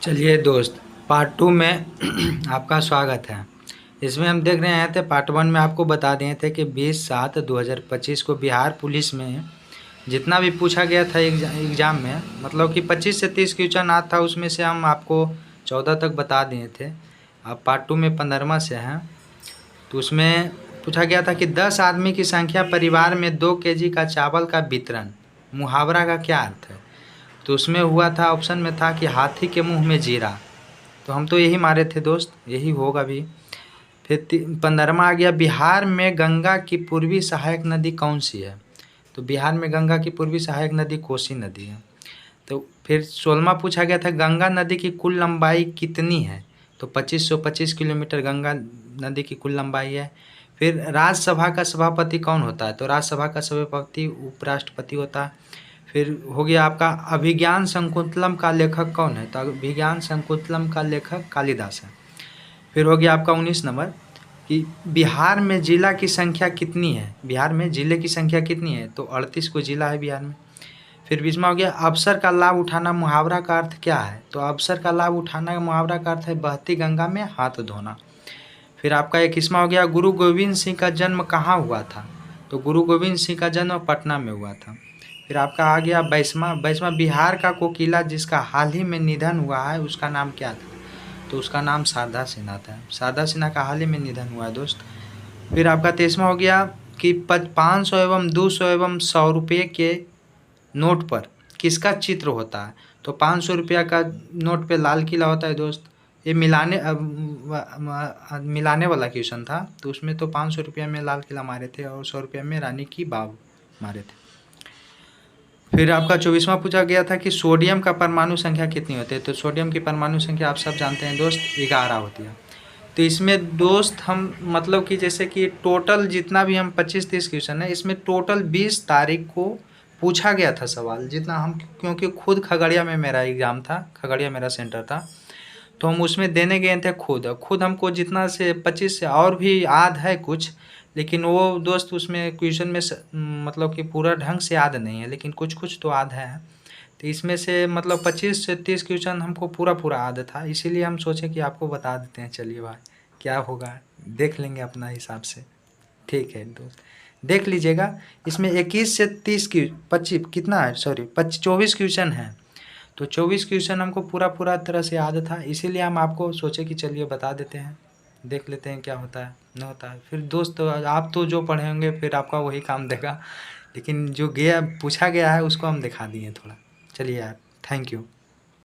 चलिए दोस्त, पार्ट 2 में आपका स्वागत है। इसमें हम देख रहे थे पार्ट 1 में आपको बता दिए थे कि 20/7/2025 को बिहार पुलिस में जितना भी पूछा गया था एग्ज़ाम में, मतलब कि 25 से 30 क्वेश्चन आता था, उसमें से हम आपको 14 तक बता दिए थे। अब पार्ट 2 में 15वां से हैं। तो उसमें पूछा गया था कि 10 आदमी की संख्या परिवार में 2 केजी का चावल का वितरण, मुहावरा का क्या अर्थ है? तो उसमें हुआ था, ऑप्शन में था कि हाथी के मुंह में जीरा। तो हम तो यही मारे थे दोस्त, यही होगा भी। फिर 15वां आ गया, बिहार में गंगा की पूर्वी सहायक नदी कौन सी है? तो बिहार में गंगा की पूर्वी सहायक नदी कोसी नदी है। तो फिर 16वां पूछा गया था, गंगा नदी की कुल लंबाई कितनी है? तो 2525 किलोमीटर गंगा नदी की कुल लंबाई है। फिर राज्यसभा का सभापति कौन होता है? तो राज्यसभा का सभापति उपराष्ट्रपति होता है। फिर हो गया आपका, अभिज्ञान शकुंतलम का लेखक कौन है? तो अभिज्ञान शकुंतलम का लेखक कालिदास है। फिर हो गया आपका 19 नंबर कि बिहार में जिला की संख्या कितनी है? बिहार में जिले की संख्या कितनी है? तो 38 को जिला है बिहार में। फिर 20वां हो गया, अवसर का लाभ उठाना मुहावरा का अर्थ क्या है? तो अवसर का लाभ उठाना का मुहावरा का अर्थ है बहती गंगा में हाथ धोना। फिर आपका 21वां हो गया, गुरु गोविंद सिंह का जन्म कहाँ हुआ था? तो गुरु गोविंद सिंह का जन्म पटना में हुआ था। फिर आपका आ गया 22वां, बिहार का कोकिला जिसका हाल ही में निधन हुआ है उसका नाम क्या था? तो उसका नाम शारदा सिन्हा था। शारदा सिन्हा का हाल ही में निधन हुआ है दोस्त। फिर आपका 23वां हो गया कि 500 एवं 200 एवं 100 रुपये के नोट पर किसका चित्र होता है? तो 500 रुपया का नोट पे लाल किला होता है दोस्त। ये मिलाने वाला क्वेश्चन था, तो उसमें तो 500 रुपया में लाल किला मारे थे और 100 रुपया में रानी की बाव मारे थे। फिर आपका 24वां पूछा गया था कि सोडियम का परमाणु संख्या कितनी होती है? तो सोडियम की परमाणु संख्या आप सब जानते हैं दोस्त, 11 होती है। तो इसमें दोस्त हम मतलब कि जैसे कि टोटल जितना भी हम 25-30 क्वेश्चन है, इसमें टोटल 20 तारीख को पूछा गया था सवाल, जितना हम, क्योंकि खुद खगड़िया में मेरा एग्ज़ाम था, खगड़िया मेरा सेंटर था, तो हम उसमें देने गए थे खुद हमको जितना से 25 से और भी याद है कुछ, लेकिन वो दोस्त उसमें क्वेश्चन में मतलब कि पूरा ढंग से याद नहीं है, लेकिन कुछ कुछ तो याद है। तो इसमें से मतलब 25 से 30 क्वेश्चन हमको पूरा याद था, इसीलिए हम सोचे कि आपको बता देते हैं। चलिए भाई, क्या होगा देख लेंगे अपना हिसाब से। ठीक है दोस्त, देख लीजिएगा। इसमें 21 से 30 की 25 कितना है, सॉरी 24 क्वेश्चन है। तो 24 क्वेश्चन हमको पूरा तरह से याद था, इसीलिए हम आपको सोचे कि चलिए बता देते हैं, देख लेते हैं क्या होता है न होता है। फिर दोस्त आप तो जो पढ़े होंगे फिर आपका वही काम देगा, लेकिन जो गया पूछा गया है उसको हम दिखा दिए थोड़ा। चलिए यार, थैंक यू।